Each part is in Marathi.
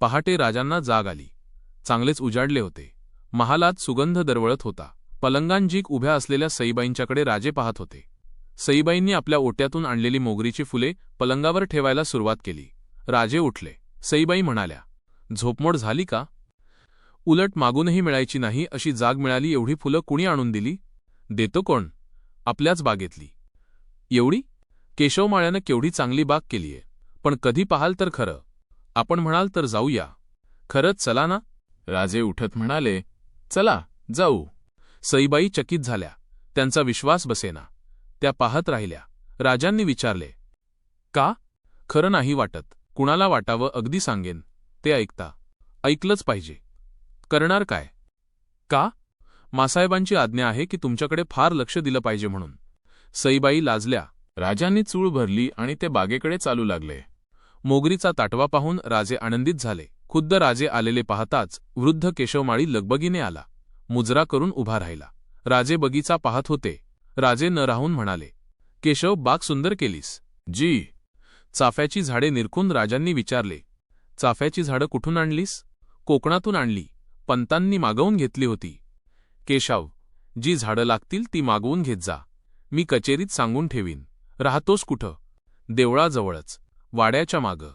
पहाटे राजांना जाग आली. चांगलेच उजाडले होते. महालात सुगंध दरवळत होता. पलंगांजीक उभ्या असलेल्या सईबाईंच्याकडे राजे पाहत होते. सईबाईंनी आपल्या ओट्यातून आणलेली मोगरीची फुले पलंगावर ठेवायला सुरुवात केली. राजे उठले. सईबाई म्हणाल्या, झोपमोड झाली का? उलट मागूनही मिळायची नाही अशी जाग मिळाली. एवढी फुलं कुणी आणून दिली? देतो कोण? आपल्याच बागेतली. एवढी? केशवमाळ्यानं केवढी चांगली बाग केलीये. पण कधी पाहाल तर खरं. आपण म्हणाल तर जाऊया. खरंच चला ना? राजे उठत म्हणाले, चला जाऊ. सईबाई चकित झाल्या. त्यांचा विश्वास बसेना. त्या पाहत राहिल्या. राजांनी विचारले, का? खरं नाही वाटत. कुणाला वाटावं अगदी सांगेन. ते ऐकता. ऐकलंच पाहिजे. करणार काय? का? मासाहेबांची आज्ञा आहे की तुमच्याकडे फार लक्ष दिलं पाहिजे म्हणून. सईबाई लाजल्या. राजांनी चूळ भरली आणि ते बागेकडे चालू लागले. मोगरीचा ताटवा पाहून राजे आनंदित झाले. खुद्द राजे आलेले पाहताच वृद्ध केशवमाळी लगबगीने आला. मुजरा करून उभा राहिला. राजे बगीचा पाहत होते. राजे न राहून म्हणाले, केशव, बाग सुंदर केलीस. जी. चाफ्याची झाडे निरखून राजांनी विचारले, चाफ्याची झाडं कुठून आणलीस? कोकणातून आणली. पंतांनी मागवून घेतली होती. केशव, जी झाडं लागतील ती मागवून घेत जा. मी कचेरीत सांगून ठेवीन. राहतोस कुठं? देवळाजवळच, वाड्याच्या मागं.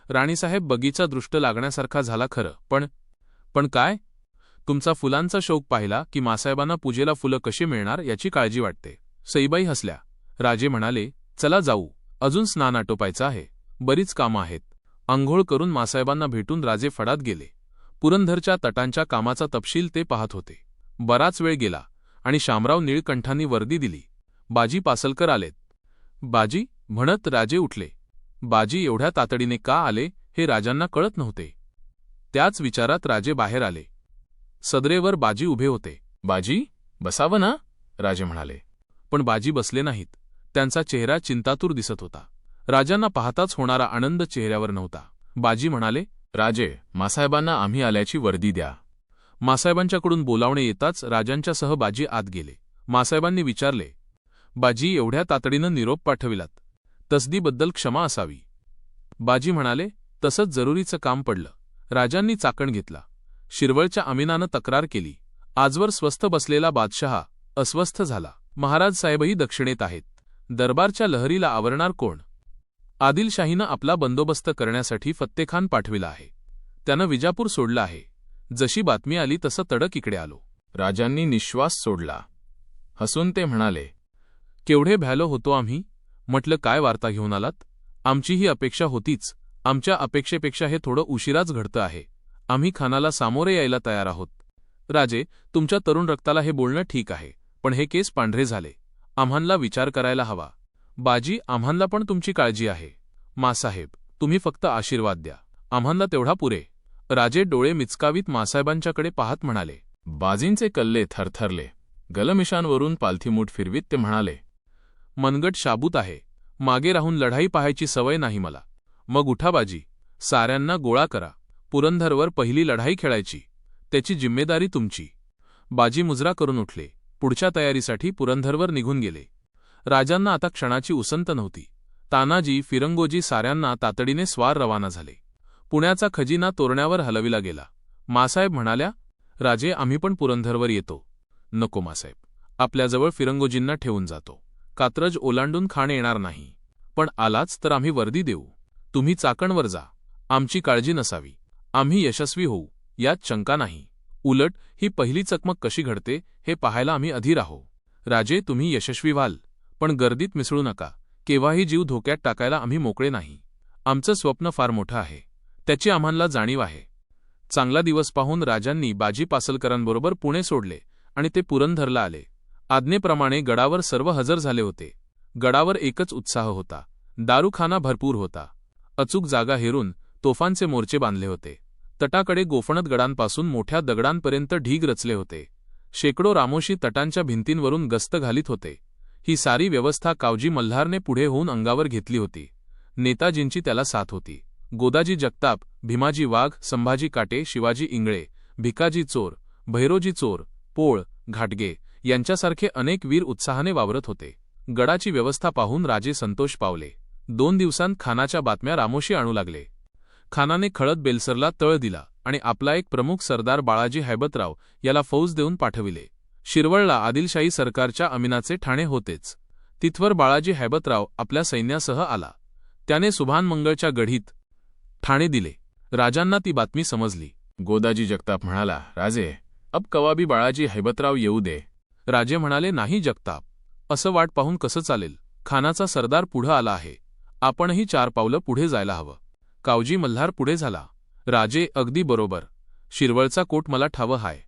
राणीसाहेब, बगीचा दृष्ट लागण्यासारखा झाला खरं, पण काय? तुमचा फुलांचा शौक पाहिला की मासाहेबांना पूजेला फुलं कशी मिळणार याची काळजी वाटते. सईबाई हसल्या. राजे म्हणाले, चला जाऊ. अजून स्नान आटोपायचं आहे. बरीच कामं आहेत. अंघोळ करून मासाहेबांना भेटून राजे फडात गेले. पुरंदरच्या तटांच्या कामाचा तपशील ते पाहत होते. बराच वेळ गेला आणि शामराव निळकंठांनी वर्दी दिली. बाजी पासलकर आलेत. बाजी म्हणत राजे उठले. बाजी एवढ्या तातडीने का आले हे राजांना कळत नव्हते. त्याच विचारात राजे बाहेर आले. सदरेवर बाजी उभे होते. बाजी, बसावं ना? राजे म्हणाले. पण बाजी बसले नाहीत. त्यांचा चेहरा चिंतातूर दिसत होता. राजांना पाहताच होणारा आनंद चेहऱ्यावर नव्हता. बाजी म्हणाले, राजे, मासाहेबांना आम्ही आल्याची वर्दी द्या. मासाहेबांच्याकडून बोलावणे येताच राजांच्यासह बाजी आत गेले. मासाहेबांनी विचारले, बाजी, एवढ्या तातडीनं निरोप पाठविलात. तसदीबद्दल क्षमा असावी. बाजी म्हणाले, तसंच जरुरीचं काम पडलं. राजांनी चाकण घेतला. शिरवळच्या अमीनानं तक्रार केली. आजवर स्वस्थ बसलेला बादशहा अस्वस्थ झाला. महाराज साहेबही दक्षिणेत आहेत. दरबारच्या लहरीला आवरणार कोण? आदिलशाहीनं आपला बंदोबस्त करण्यासाठी फत्तेखान पाठविला आहे. त्यानं विजापूर सोडलं आहे. जशी बातमी आली तसं तडक इकडे आलो. राजांनी निश्वास सोडला. हसून ते म्हणाले, केवढे भ्यालो होतो आम्ही. म्हटलं, काय वार्ता घेऊन आलात? आमची ही अपेक्षा होतीच. आमच्या अपेक्षेपेक्षा हे थोडं उशिराच घडतं आहे. आम्ही खानाला सामोरे यायला तयार आहोत. राजे, तुमच्या तरुण रक्ताला हे बोलणं ठीक आहे, पण हे केस पांढरे झाले. आम्हांला विचार करायला हवा. बाजी, आम्हांला पण तुमची काळजी आहे. मासाहेब, तुम्ही फक्त आशीर्वाद द्या. आम्हांला तेवढा पुरे. राजे डोळे मिचकावीत मासाहेबांच्याकडे पाहत म्हणाले. बाजींचे कल्ले थरथरले. गलमिशांवरून पालथीमूठ फिरवीत ते म्हणाले, मनगट शाबूत आहे. मागे राहून लढाई पाहायची सवय नाही मला. मग उठा बाजी, साऱ्यांना गोळा करा. पुरंदरवर पहिली लढाई खेळायची. त्याची जिम्मेदारी तुमची. बाजी मुजरा करून उठले. पुढच्या तयारीसाठी पुरंदरवर निघून गेले. राजांना आता क्षणाची उसंत नव्हती. तानाजी, फिरंगोजी साऱ्यांना तातडीने स्वार रवाना झाले. पुण्याचा खजिना तोरण्यावर हलविला गेला. मासाहेब म्हणाल्या, राजे, आम्ही पण पुरंदरवर येतो. नको मासाहेब, आपल्याजवळ फिरंगोजींना ठेवून जातो. कात्रज ओलांडून खाण येणार नाही. पण आलाच तर आम्ही वर्दी देऊ. तुम्ही चाकणवर जा. आमची काळजी नसावी. आम्ही यशस्वी होऊ यात शंका नाही. उलट ही पहिली चकमक कशी घडते हे पाहायला आम्ही अधीर आहो. राजे, तुम्ही यशस्वी व्हाल, पण गर्दीत मिसळू नका. केव्हाही जीव धोक्यात टाकायला आम्ही मोकळे नाही. आमचं स्वप्न फार मोठं आहे. त्याची आम्हाला जाणीव आहे. चांगला दिवस पाहून राजांनी बाजी पासलकरांबरोबर पुणे सोडले आणि ते पुरंदरला आले. आज्ञेप्रमाणे गडावर सर्व हजर झाले होते. गडावर एकच उत्साह होता. दारूखाना भरपूर होता. अचूक जागा हेरून तोफांचे मोर्चे बांधले होते. तटाकडे गोफणत गडांपासून मोठ्या दगडांपर्यंत ढीग रचले होते. शेकडो रामोशी तटांच्या भिंतींवरून गस्त घालीत होते. ही सारी व्यवस्था कावजी मल्हारने पुढे होऊन अंगावर घेतली होती. नेताजींची त्याला साथ होती. गोदाजी जगताप, भीमाजी वाघ, संभाजी काटे, शिवाजी इंगळे, भिकाजी चोर, भैरोजी चोर, पोळ, घाटगे यांच्यासारखे अनेक वीर उत्साहाने वावरत होते. गडाची व्यवस्था पाहून राजे संतोष पावले. 2 दिवसांत खानाच्या बातम्या रामोशी आणू लागले. खानाने खळद बेलसरला तळ दिला आणि आपला एक प्रमुख सरदार बाळाजी हैबतराव याला फौज देऊन पाठविले. शिरवळला आदिलशाही सरकारच्या अमीनाचे ठाणे होतेच. तिथवर बाळाजी हैबतराव आपल्या सैन्यासह आला. त्याने सुभानमंगळच्या गढीत ठाणे दिले. राजांना ती बातमी समजली. गोदाजी जगताप म्हणाला, राजे, अब कवाबी बाळाजी हैबतराव येऊ दे. राजे म्हणाले, नाही जगताप, असं वाट पाहून कसं चालेल. खानाचा सरदार पुढं आला आहे. आपणही 4 पावलं पुढे जायला हवं. कावजी मल्हार पुढे झाला. राजे, अगदी बरोबर. शिरवळचा कोट मला ठावं हाय.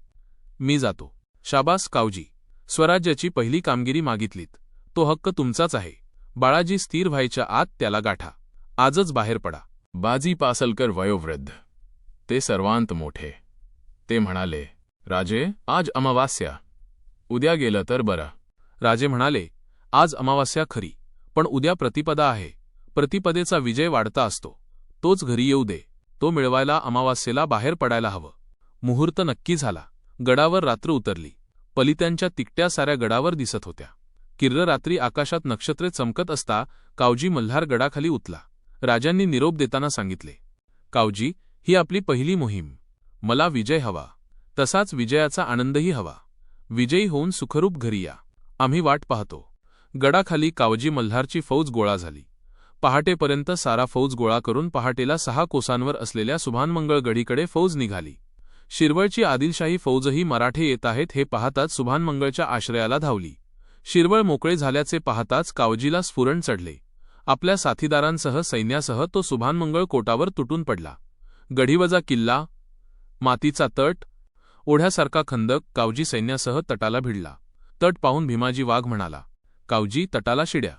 मी जातो. शाबास कावजी. स्वराज्याची पहिली कामगिरी मागितलीत. तो हक्क तुमचाच आहे. बाळाजी स्थिर व्हायच्या आत त्याला गाठा. आजच बाहेर पडा. बाजी पासलकर वयोवृद्ध, ते सर्वांत मोठे, ते म्हणाले, राजे, आज अमावास्या. उद्या गेलं तर बरं. राजे म्हणाले, आज अमावास्या खरी, पण उद्या प्रतिपदा आहे. प्रतिपदेचा विजय वाढता असतो. तोच घरी येऊ दे. तो मिळवायला अमावास्येला बाहेर पडायला हवं. मुहूर्त नक्की झाला. गडावर रात्र उतरली. पलित्यांच्या तिकट्या साऱ्या गडावर दिसत होत्या. किर्र रात्री आकाशात नक्षत्रे चमकत असता कावजी मल्हार गडाखाली उतला. राजांनी निरोप देताना सांगितले, कावजी, ही आपली पहिली मोहीम. मला विजय हवा, तसाच विजयाचा आनंदही हवा. विजयी होऊन सुखरूप घरी या. आम्ही वाट पाहतो. गडाखाली कावजी मल्हारची फौज गोळा झाली. पहाटेपर्यंत सारा फौज गोळा करून पहाटेला 6 कोसांवर असलेल्या सुभानमंगळ गढीकडे फौज निघाली. शिरवळची आदिलशाही फौजही मराठे येत आहेत हे पाहताच सुभानमंगळच्या आश्रयाला धावली. शिरवळ मोकळे झाल्याचे पाहताच कावजीला स्फुरण चढले. आपल्या साथीदारांसह सैन्यासह तो सुभानमंगळ कोटावर तुटून पडला. गढीवजा किल्ला, मातीचा तट, ओढ्यासारखा खंदक कावजी सैन्यासह तटाला भिडला. तट पाहून भीमाजी वाघ म्हणाला, कावजी, तटाला शिड्या.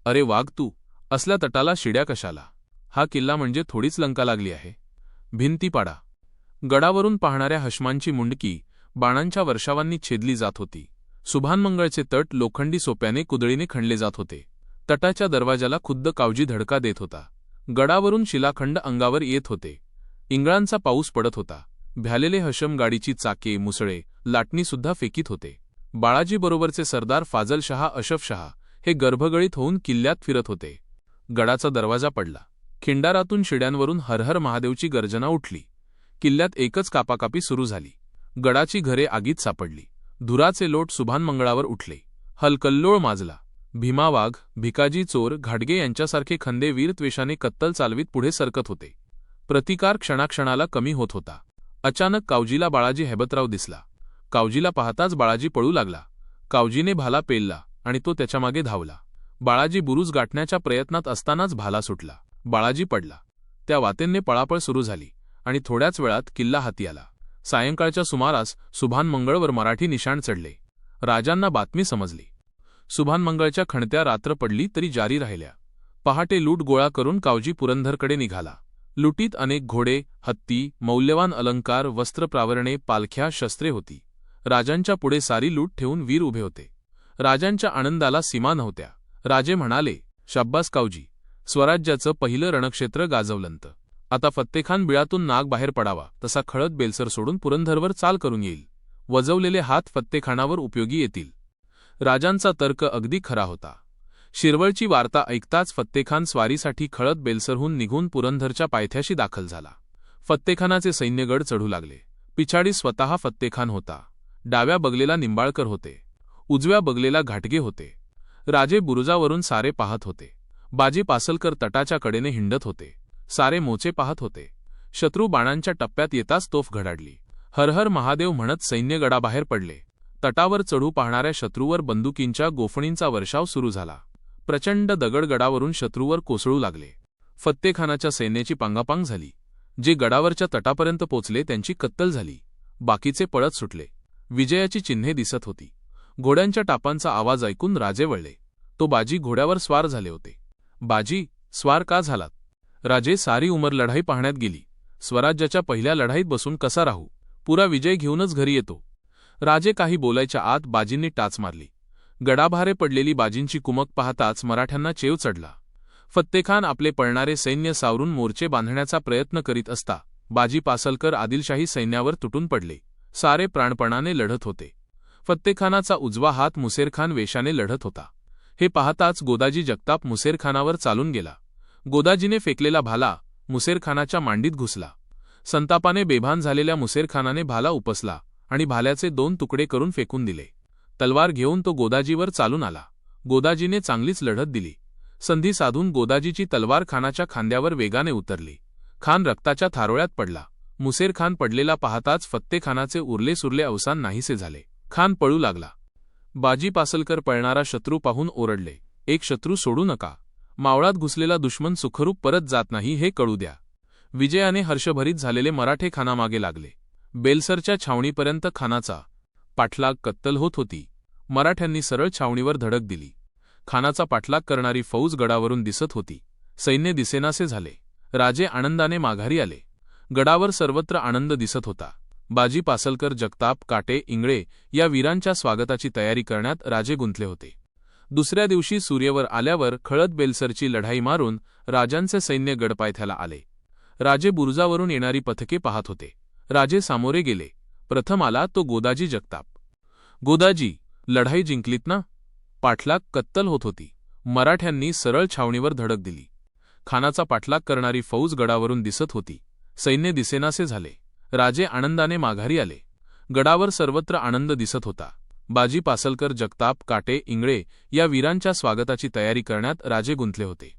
अरे वाघ, तू असल्या तटाला शिड्या कशाला? हा किल्ला म्हणजे थोडीच लंका लागली आहे. भिंती पाडा. गडावरून पाहणाऱ्या हशमांची मुंडकी बाणांच्या वर्षावांनी छेदली जात होती. सुभानमंगळचे तट लोखंडी सोप्याने कुदळीने खणले जात होते. तटाच्या दरवाजाला खुद्द कावजी धडका देत होता. गडावरून शिलाखंड अंगावर येत होते. इंगळांचा पाऊस पडत होता. भ्यालेले हशम गाडीची चाके, मुसळे, लाटणीसुद्धा फेकीत होते. बाळाजीबरोबरचे सरदार फाजलशहा, अशफशहा हे गर्भगळीत होऊन किल्ल्यात फिरत होते. गडाचा दरवाजा पडला. खिंडारातून शिड्यांवरून हरहर महादेवची गर्जना उठली. किल्ल्यात एकच कापाकापी सुरू झाली. गडाची घरे आगीत सापडली. धुराचे लोट सुभानमंगळावर उठले. हलकल्लोळ माजला. भीमा वाघ, भिकाजी चोर, घाटगे यांच्यासारखे खंदे वीरत्वेषाने कत्तल चालवीत पुढे सरकत होते. प्रतिकार क्षणाक्षणाला कमी होत होता. अचानक कावजीला बाळाजी हैबतराव दिसला. कावजीला पाहताच बाळाजी पळू लागला. कावजीने भाला पेलला आणि तो त्याच्यामागे धावला. बाळाजी बुरुज गाठण्याच्या प्रयत्नात असतानाच भाला सुटला. बाळाजी पडला. त्या वातेंनी पळापळ सुरू झाली आणि थोड्याच वेळात किल्ला हाती आला. सायंकाळच्या सुमारास सुभानमंगळवर मराठी निशाण चढले. राजांना बातमी समजली. सुभानमंगळच्या खणत्या रात्र पडली तरी जारी राहिल्या. पहाटे लूट गोळा करून कावजी पुरंदरकडे निघाला. लुटीत अनेक घोडे, हत्ती, मौल्यवान अलंकार, वस्त्रप्रावरणे, पालख्या, शस्त्रे होती. राजांच्या पुढे सारी लूट ठेवून वीर उभे होते. राजांच्या आनंदाला सीमा नव्हत्या. राजे म्हणाले, शाब्बास कावजी, स्वराज्याचं पहिलं रणक्षेत्र गाजवलंत. आता फत्तेखान बिळातून नाग बाहेर पडावा तसा खळद बेलसर सोडून पुरंदरवर चाल करून येईल. वजवलेले हात फत्तेखानावर उपयोगी येतील. राजांचा तर्क अगदी खरा होता. शिरवळची वार्ता ऐकताच फत्तेखान स्वारीसाठी खळद बेलसरहून निघून पुरंदरच्या पायथ्याशी दाखल झाला. फत्तेखानाचे सैन्यगड चढू लागले. पिछाडी स्वतः फत्तेखान होता. डाव्या बगलेला निंबाळकर होते. उजव्या बगलेला घाटगे होते. राजे बुरुजावरून सारे पाहत होते. बाजी पासलकर तटाच्या कडेने हिंडत होते. सारे मोचे पाहत होते. शत्रू बाणांच्या टप्प्यात येताच तोफ घडाडली. हरहर महादेव म्हणत सैन्य गडाबाहेर पडले. तटावर चढू पाहणाऱ्या शत्रूवर बंदुकींच्या गोफणींचा वर्षाव सुरू झाला. प्रचंड दगड गडावरून शत्रूवर कोसळू लागले. फत्तेखानाच्या सैन्याची पांगापांग झाली. जे गडावरच्या तटापर्यंत पोचले त्यांची कत्तल झाली. बाकीचे पळत सुटले. विजयाची चिन्हे दिसत होती. घोड्यांच्या टापांचा आवाज ऐकून राजे वळले. तो बाजी घोड्यावर स्वार झाले होते. बाजी, स्वार का झालात? राजे, सारी उमर लढाई पाहण्यात गेली. स्वराज्याच्या पहिल्या लढाईत बसून कसा राहू? पुरा विजय घेऊनच घरी येतो. राजे काही बोलायच्या आत बाजींनी टाच मारली. गडाभारे पडलेली बाजींची कुमक पाहताच मराठ्यांना चेव चढला. फत्तेखान आपले पळणारे सैन्य सावरून मोर्चे बांधण्याचा प्रयत्न करीत असता बाजी पासलकर आदिलशाही सैन्यावर तुटून पडले. सारे प्राणपणाने लढत होते. फत्तेखानाचा उजवा हात मुसेरखान वेशाने लढत होता. हे पाहताच गोदाजी जगताप मुसेरखानावर चालून गेला. गोदाजीने फेकलेला भाला मुसेरखानाच्या मांडीत घुसला. संतापाने बेभान झालेल्या मुसेरखानाने भाला उपसला आणि भाल्याचे 2 तुकडे करून फेकून दिले. तलवार घेऊन तो गोदाजीवर चालून आला. गोदाजीने चांगलीच लढत दिली. संधी साधून गोदाजीची तलवार खानाच्या खांद्यावर वेगाने उतरली. खान रक्ताच्या थारोळ्यात पडला. मुसेरखान पडलेला पाहताच फत्तेखानाचे उरले सुरले अवसान नाहीसे झाले. खान पळू लागला. बाजी पासलकर पळणारा शत्रू पाहून ओरडले, एक शत्रू सोडू नका. मावळात घुसलेला दुश्मन सुखरूप परत जात नाही हे कळू द्या. विजयाने हर्षभरीत झालेले मराठे खानामागे लागले. बेलसरच्या छावणीपर्यंत खानाचा पाठलाग कत्तल होत होती. मराठ्यांनी सरळ छावणीवर धडक दिली. खानाचा पाठलाग करणारी फौज गडावरून दिसत होती. सैन्य दिसेनासे झाले. राजे आनंदाने माघारी आले. गडावर सर्वत्र आनंद दिसत होता. बाजी पासलकर, जगताप, काटे, इंगळे या वीरांच्या स्वागताची तयारी करण्यात राजे गुंतले होते. दुसऱ्या दिवशी सूर्यवर आल्यावर खळद बेलसरची लढाई मारून राजांचे सैन्य गडपायथ्याला आले. राजे बुरुजावरून येणारी पथके पाहत होते. राजे सामोरे गेले. प्रथम आला तो गोदाजी जगताप. गोदाजी, लढाई जिंकलीत ना? पाठलाग कत्तल होत होती. मराठ्यांनी सरळ छावणीवर धडक दिली. खानाचा पाठलाग करणारी फौज गडावरून दिसत होती. सैन्य दिसेनासे झाले. राजे आनंदाने माघारी आले. गडावर सर्वत्र आनंद दिसत होता. बाजी पासलकर, जगताप, काटे, इंगळे या वीरांच्या स्वागताची तयारी करण्यात राजे गुंतले होते.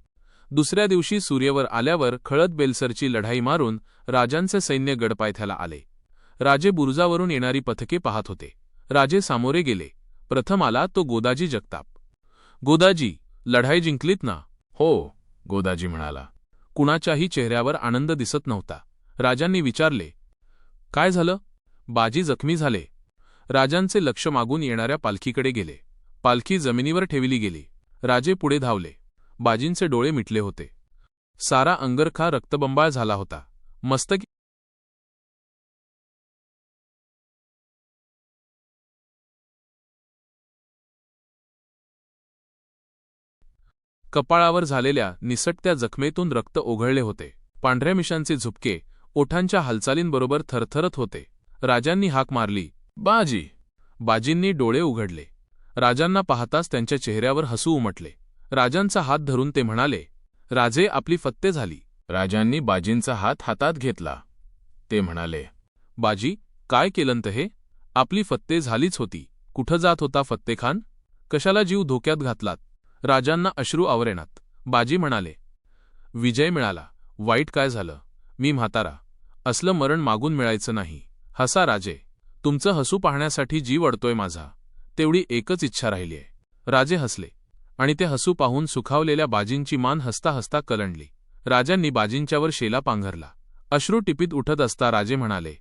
दुसऱ्या दिवशी सूर्यवर आल्यावर खळद बेलसरची लढाई मारून राजांचे सैन्य गडपायथ्याला आले. राजे बुरुजावरून येणारी पथके पाहत होते. राजे सामोरे गेले. प्रथम आला तो गोदाजी जगताप. गोदाजी, लढाई जिंकलीत ना? हो, गोदाजी म्हणाला. कुणाच्याही चेहऱ्यावर आनंद दिसत नव्हता. राजांनी विचारले, काय झालं? बाजी जखमी झाले. राजांचे लक्ष मागून येणाऱ्या पालखीकडे गेले. पालखी जमिनीवर ठेवली गेली. राजे पुढे धावले. बाजींचे डोळे मिटले होते. सारा अंगरखा रक्तबंबाळ झाला होता. मस्तकी कपाळावर झालेल्या निसटत्या जखमेतून रक्त ओघळले होते. पांढऱ्या मिशांचे झुपके ओठांच्या हालचालींबरोबर थरथरत होते. राजांनी हाक मारली, बाजी. बाजींनी डोळे उघडले. राजांना पाहताच त्यांच्या चेहऱ्यावर हसू उमटले. राजांचा हात धरून ते म्हणाले, राजे, आपली फत्ते झाली. राजांनी बाजींचा हात हातात घेतला. ते म्हणाले, बाजी, काय केलंत हे? आपली फत्ते झालीच होती. कुठं जात होता फत्तेखान? कशाला जीव धोक्यात घातलात? राजांना अश्रू आवरेनात. बाजी म्हणाले, विजय मिळाला. वाईट काय झालं? मी म्हातारा. असलं मरण मागून मिळायचं नाही. हसा राजे. तुमचं हसू पाहण्यासाठी जीव अडतोय माझा. तेवढी एकच इच्छा राहिलीय. राजे हसले आणि ते हसू पाहून सुखावलेल्या बाजींची मान हसता हसता कलंडली. राजांनी बाजींच्यावर शेला पांघरला. अश्रू टिपीत उठत असता राजे म्हणाले,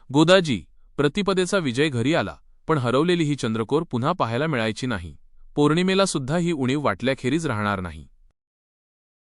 गोदाजी, प्रतिपदेचा विजय घरी आला, पण हरवलेली ही चंद्रकोर पुन्हा पाहायला मिळायची नाही. पौर्णिमेला सुद्धा ही उणीव वाटल्याखेरीज राहणार नाही.